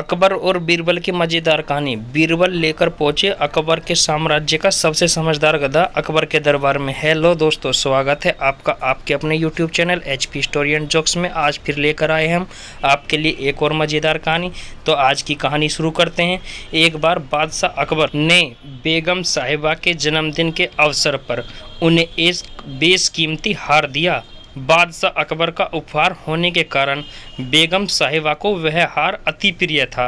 अकबर और बीरबल की मजेदार कहानी। बीरबल लेकर पहुंचे अकबर के साम्राज्य का सबसे समझदार गधा अकबर के दरबार में। हेलो दोस्तों, स्वागत है आपका आपके अपने YouTube channel HP story and jokes में। आज फिर लेकर आए हम आपके लिए एक और मज़ेदार कहानी। तो आज की कहानी शुरू करते हैं। एक बार बादशाह अकबर ने बेगम साहिबा के जन्मदिन के अवसर पर उन्हें एक बेशकीमती हार दिया। बादशाह अकबर का उपहार होने के कारण बेगम साहिबा को वह हार अति प्रिय था।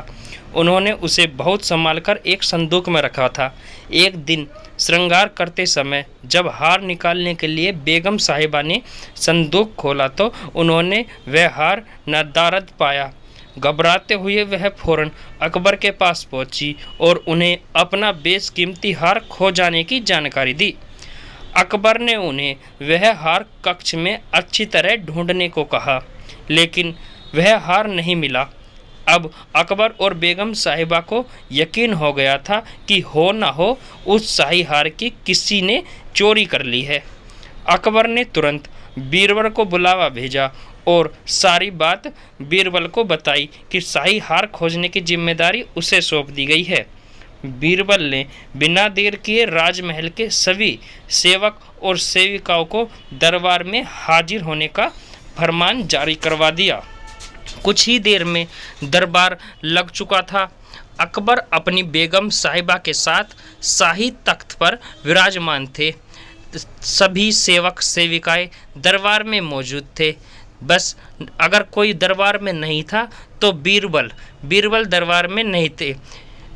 उन्होंने उसे बहुत संभालकर एक संदूक में रखा था। एक दिन श्रृंगार करते समय जब हार निकालने के लिए बेगम साहिबा ने संदूक खोला तो उन्होंने वह हार नदारद पाया। घबराते हुए वह फौरन अकबर के पास पहुंची और उन्हें अपना बेशकीमती हार खो जाने की जानकारी दी। अकबर ने उन्हें वह हार कक्ष में अच्छी तरह ढूंढने को कहा, लेकिन वह हार नहीं मिला। अब अकबर और बेगम साहिबा को यकीन हो गया था कि हो न हो उस शाही हार की किसी ने चोरी कर ली है। अकबर ने तुरंत बीरबल को बुलावा भेजा और सारी बात बीरबल को बताई कि शाही हार खोजने की जिम्मेदारी उसे सौंप दी गई है। बीरबल ने बिना देर किए राजमहल के सभी सेवक और सेविकाओं को दरबार में हाजिर होने का फरमान जारी करवा दिया। कुछ ही देर में दरबार लग चुका था। अकबर अपनी बेगम साहिबा के साथ शाही तख्त पर विराजमान थे। सभी सेवक सेविकाएं दरबार में मौजूद थे। बस अगर कोई दरबार में नहीं था तो बीरबल दरबार में नहीं थे।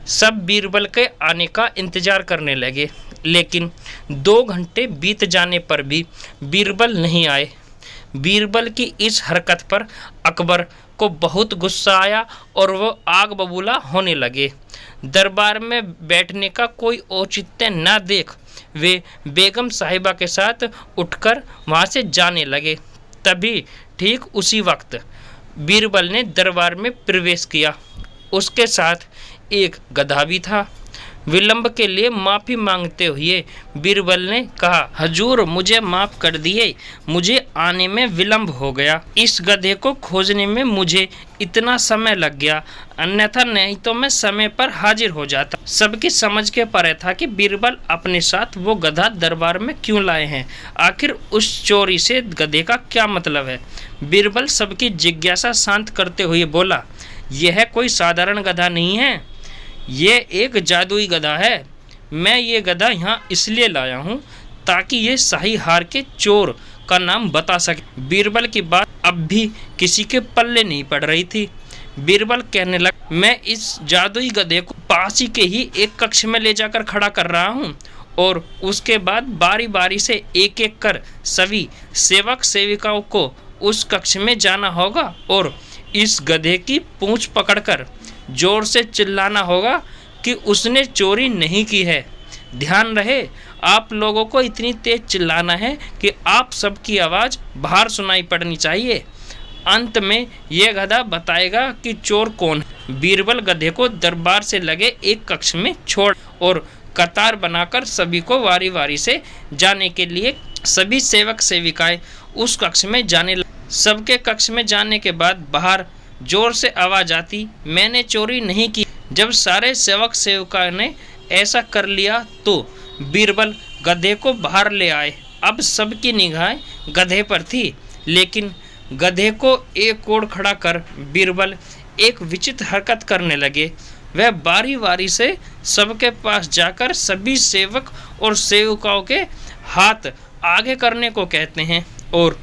सब बीरबल के आने का इंतजार करने लगे, लेकिन 2 घंटे बीत जाने पर भी बीरबल नहीं आए। बीरबल की इस हरकत पर अकबर को बहुत गुस्सा आया और वो आग बबूला होने लगे। दरबार में बैठने का कोई औचित्य न देख वे बेगम साहिबा के साथ उठकर वहाँ से जाने लगे। तभी ठीक उसी वक्त बीरबल ने दरबार में प्रवेश किया। उसके साथ एक गधा भी था। विलंब के लिए माफ़ी मांगते हुए बीरबल ने कहा, हजूर मुझे माफ़ कर दिए, मुझे आने में विलंब हो गया। इस गधे को खोजने में मुझे इतना समय लग गया, अन्यथा नहीं तो मैं समय पर हाजिर हो जाता। सबकी समझ के परे था कि बीरबल अपने साथ वो गधा दरबार में क्यों लाए हैं। आखिर उस चोरी से गधे का क्या मतलब है। बीरबल सबकी जिज्ञासा शांत करते हुए बोला, यह कोई साधारण गधा नहीं है, ये एक जादुई गधा है। मैं ये गधा यहाँ इसलिए लाया हूँ ताकि ये शाही हार के चोर का नाम बता सके। बीरबल की बात अब भी किसी के पल्ले नहीं पड़ रही थी। बीरबल कहने लगा, मैं इस जादुई गधे को पास ही के ही एक कक्ष में ले जाकर खड़ा कर रहा हूँ और उसके बाद बारी बारी से एक एक कर सभी सेवक सेविकाओं को उस कक्ष में जाना होगा और इस गधे की पूंछ पकड़कर जोर से चिल्लाना होगा कि उसने चोरी नहीं की है। ध्यान रहे, आप लोगों को इतनी तेज चिल्लाना है कि आप सबकी आवाज़ बाहर सुनाई पड़नी चाहिए। अंत में यह गधा बताएगा कि चोर कौन है। बीरबल गधे को दरबार से लगे एक कक्ष में छोड़ और कतार बनाकर सभी को वारी वारी से जाने के लिए सभी सेवक सेविकाएं उस कक्ष में जाने लगे। सबके कक्ष में जाने के बाद बाहर जोर से आवाज़ आती, मैंने चोरी नहीं की। जब सारे सेवक सेविकाओं ने ऐसा कर लिया तो बीरबल गधे को बाहर ले आए। अब सबकी निगाहें गधे पर थी, लेकिन गधे को एक ओर खड़ा कर बीरबल एक विचित्र हरकत करने लगे। वह बारी बारी से सबके पास जाकर सभी सेवक और सेविकाओं के हाथ आगे करने को कहते हैं और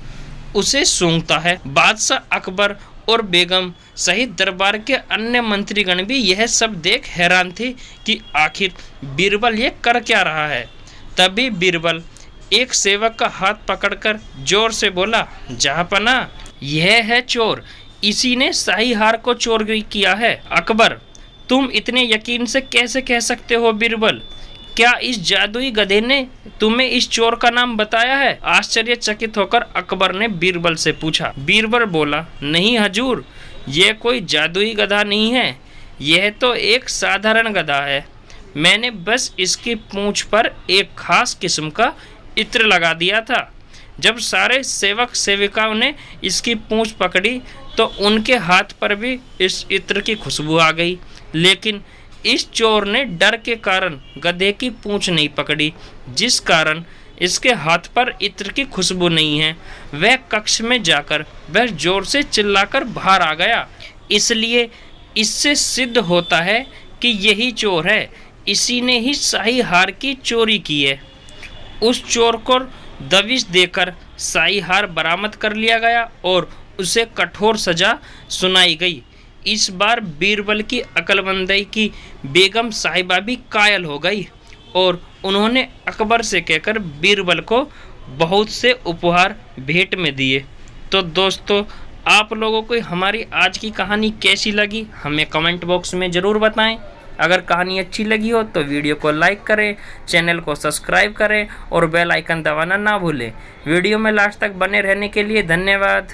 उसे सूंघता है। बादशाह अकबर और बेगम सहित दरबार के अन्य मंत्रीगण भी यह सब देख हैरान थे कि आखिर बीरबल ये कर क्या रहा है। तभी बीरबल एक सेवक का हाथ पकड़कर जोर से बोला, जहाँपना यह है चोर, इसी ने शाही हार को चोरी किया है। अकबर, तुम इतने यकीन से कैसे कह सकते हो बीरबल? क्या इस जादुई गधे ने तुम्हें इस चोर का नाम बताया है? आश्चर्यचकित होकर अकबर ने बीरबल से पूछा। बीरबल बोला, नहीं हजूर, यह कोई जादुई गधा नहीं है, यह तो एक साधारण गधा है। मैंने बस इसकी पूंछ पर एक खास किस्म का इत्र लगा दिया था। जब सारे सेवक सेविकाओं ने इसकी पूंछ पकड़ी तो उनके हाथ पर भी इस इत्र की खुशबू आ गई। लेकिन इस चोर ने डर के कारण गधे की पूंछ नहीं पकड़ी, जिस कारण इसके हाथ पर इत्र की खुशबू नहीं है। वह कक्ष में जाकर वह जोर से चिल्लाकर बाहर आ गया। इसलिए इससे सिद्ध होता है कि यही चोर है, इसी ने ही शाही हार की चोरी की है। उस चोर को दबिश देकर शाही हार बरामद कर लिया गया और उसे कठोर सजा सुनाई गई। इस बार बीरबल की अक्लमंदी की बेगम साहिबा भी कायल हो गई और उन्होंने अकबर से कहकर बीरबल को बहुत से उपहार भेंट में दिए। तो दोस्तों, आप लोगों को हमारी आज की कहानी कैसी लगी हमें कमेंट बॉक्स में ज़रूर बताएं। अगर कहानी अच्छी लगी हो तो वीडियो को लाइक करें, चैनल को सब्सक्राइब करें और बेल आइकन दबाना ना भूलें। वीडियो में लास्ट तक बने रहने के लिए धन्यवाद।